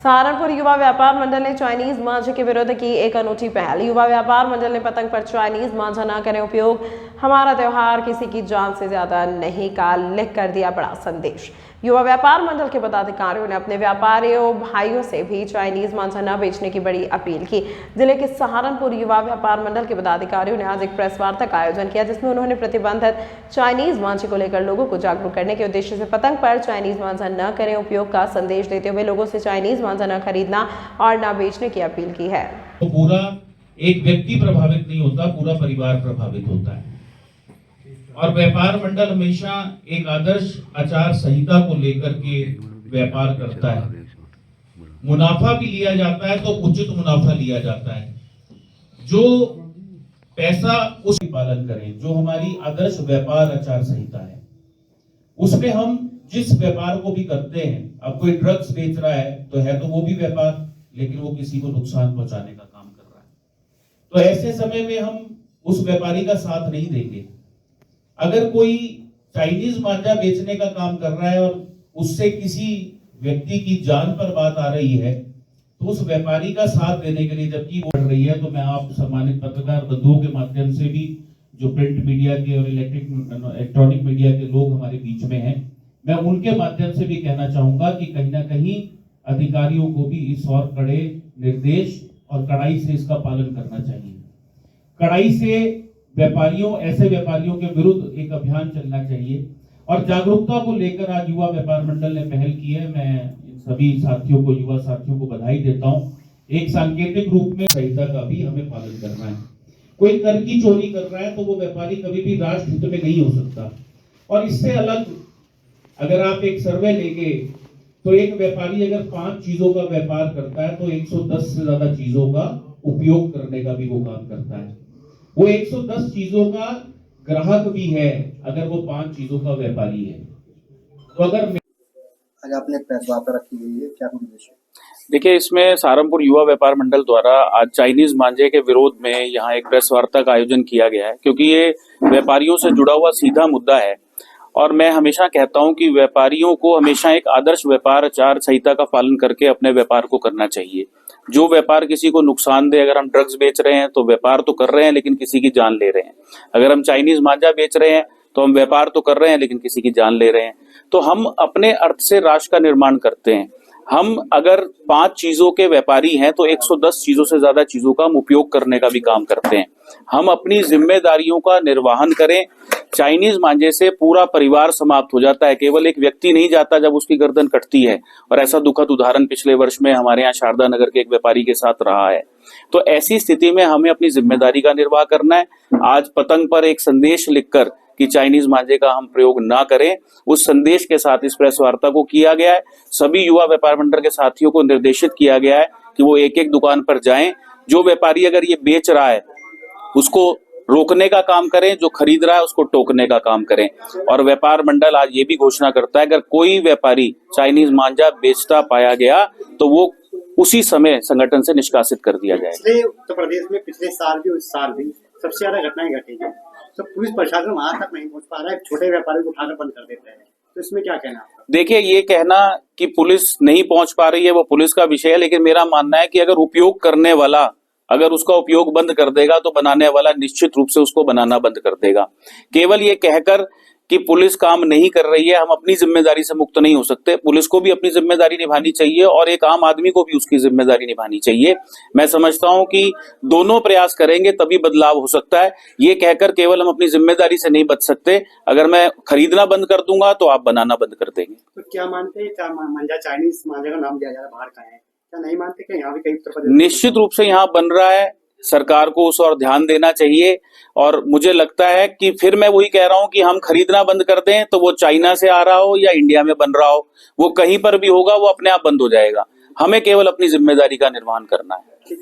सहारनपुर युवा व्यापार मंडल ने चाइनीज मांझे के विरुद्ध की एक अनूठी पहल। युवा व्यापार मंडल ने पतंग पर चाइनीज मांझा न करें उपयोग, हमारा त्योहार किसी की जान से ज्यादा नहीं का लिख कर दिया बड़ा संदेश। युवा व्यापार मंडल के पदाधिकारियों ने अपने व्यापारियों भाइयों से भी चाइनीज मांझा न बेचने की बड़ी अपील की। जिले के सहारनपुर युवा व्यापार मंडल के पदाधिकारियों ने आज एक प्रेस वार्ता का आयोजन किया, जिसमें उन्होंने प्रतिबंधित चाइनीज मांझे को लेकर लोगों को जागरूक करने के उद्देश्य से पतंग पर चाइनीज मांझा न करें उपयोग का संदेश देते हुए लोगों से चाइनीज मांझा न खरीदना और न बेचने की अपील की है। तो पूरा एक व्यक्ति प्रभावित नहीं होता, पूरा परिवार प्रभावित होता है। और व्यापार मंडल हमेशा एक आदर्श आचार संहिता को लेकर के व्यापार करता है। मुनाफा भी लिया जाता है तो उचित मुनाफा लिया जाता है, जो पैसा उसका पालन करें। जो हमारी आदर्श व्यापार आचार संहिता है उसमें हम जिस व्यापार को भी करते हैं, अब कोई ड्रग्स बेच रहा है तो वो भी व्यापार, लेकिन वो किसी को नुकसान पहुंचाने का काम कर रहा है। तो ऐसे समय में हम उस व्यापारी का साथ नहीं देंगे। अगर कोई चाइनीज मांझा बेचने का काम कर रहा है और उससे किसी व्यक्ति की जान पर बात आ रही है तो उस व्यापारी का साथ देने के लिए जबकि वो बढ़ रही है, तो मैं आप सम्मानित पत्रकार बंधुओं के माध्यम से भी, जो प्रिंट मीडिया के और इलेक्ट्रॉनिक मीडिया के लोग हमारे बीच में हैं, मैं उनके माध्यम से भी कहना चाहूंगा कि कहीं ना कहीं अधिकारियों को भी इस और कड़े निर्देश और कड़ाई से इसका पालन करना चाहिए। कड़ाई से ऐसे व्यापारियों के विरुद्ध एक अभियान चलना चाहिए और जागरूकता को लेकर आज युवा व्यापार मंडल ने पहल की है। मैं इन सभी साथियों को, युवा साथियों को बधाई देता हूं। एक सांकेतिक रूप में संहिता का भी हमें पालन करना है। कोई कर की चोरी कर रहा है तो वो व्यापारी कभी भी राष्ट्र हित में नहीं हो सकता। और इससे अलग अगर आप एक सर्वे लेंगे तो एक व्यापारी अगर 5 चीजों का व्यापार करता है तो 110 से ज्यादा चीजों का उपयोग करने का भी वो काम करता है। वो 110 चीजों का ग्राहक भी है अगर वो 5 चीजों का व्यापारी है। तो अगर आज आपने प्रेस वार्ता रखी हुई है, क्या उद्देश्य? देखिए, इसमें सहारनपुर युवा व्यापार मंडल द्वारा आज चाइनीज मांझे के विरोध में यहाँ एक प्रेस वार्ता का आयोजन किया गया है, क्योंकि ये व्यापारियों से जुड़ा हुआ सीधा मुद्दा है। और मैं हमेशा कहता हूं कि व्यापारियों को हमेशा एक आदर्श व्यापार आचार संहिता का पालन करके अपने व्यापार को करना चाहिए। जो व्यापार किसी को नुकसान दे, अगर हम ड्रग्स बेच रहे हैं तो व्यापार तो कर रहे हैं लेकिन किसी की जान ले रहे हैं। अगर हम चाइनीज मांझा बेच रहे हैं तो हम व्यापार तो कर रहे हैं लेकिन किसी की जान ले रहे हैं। तो हम अपने अर्थ से राष्ट्र का निर्माण करते हैं। हम अगर 5 चीजों के व्यापारी हैं तो 110 चीजों से ज्यादा चीजों का हम उपयोग करने का भी काम करते हैं। हम अपनी जिम्मेदारियों का निर्वहन करें। चाइनीज मांझे से पूरा परिवार समाप्त हो जाता है, केवल एक व्यक्ति नहीं जाता जब उसकी गर्दन कटती है। और ऐसा दुखद उदाहरण पिछले वर्ष में हमारे यहाँ शारदा नगर के एक व्यापारी के साथ रहा है। तो ऐसी स्थिति में हमें अपनी जिम्मेदारी का निर्वाह करना है। आज पतंग पर एक संदेश लिखकर कि चाइनीज मांझे का हम प्रयोग ना करें, उस संदेश के साथ इस प्रेस वार्ता को किया गया है। सभी युवा व्यापार मंडल के साथियों को निर्देशित किया गया है कि वो एक एक दुकान पर जाएं। जो व्यापारी अगर ये बेच रहा है उसको रोकने का काम करें, जो खरीद रहा है उसको टोकने का काम करें। और व्यापार मंडल आज ये भी घोषणा करता है अगर कोई व्यापारी चाइनीज मांझा बेचता पाया गया तो वो उसी समय संगठन से निष्कासित कर दिया जाए। उत्तर प्रदेश में पिछले साल भी उस साल भी सबसे ज्यादा घटनाएं घटी है, तो पुलिस प्रशासन वहां तक नहीं पहुंच पा रहा है, छोटे व्यापारियों को उठाकर बंद कर देते हैं। तो इसमें क्या कहना है? देखिए, ये कहना कि पुलिस नहीं पहुंच पा रही है वो पुलिस का विषय है, लेकिन मेरा मानना है कि अगर उपयोग करने वाला अगर उसका उपयोग बंद कर देगा तो बनाने वाला निश्चित रूप से उसको बनाना बंद कर देगा। केवल ये कहकर कि पुलिस काम नहीं कर रही है, हम अपनी जिम्मेदारी से मुक्त नहीं हो सकते। पुलिस को भी अपनी जिम्मेदारी निभानी चाहिए और एक आम आदमी को भी उसकी जिम्मेदारी निभानी चाहिए। मैं समझता हूं कि दोनों प्रयास करेंगे तभी बदलाव हो सकता है। ये कहकर केवल हम अपनी जिम्मेदारी से नहीं बच सकते। अगर मैं खरीदना बंद कर दूंगा तो आप बनाना बंद कर देंगे। तो क्या मानते हैं, चाइनीज मांझा का नाम दिया जा रहा है बाहर का है, क्या नहीं मानते कि यहाँ भी कहीं उत्तर प्रदेश? निश्चित रूप से यहाँ बन रहा है, सरकार को उस और ध्यान देना चाहिए। और मुझे लगता है कि फिर मैं वही कह रहा हूं कि हम खरीदना बंद कर दें तो वो चाइना से आ रहा हो या इंडिया में बन रहा हो, वो कहीं पर भी होगा, वो अपने आप बंद हो जाएगा। हमें केवल अपनी जिम्मेदारी का निर्वहन करना है।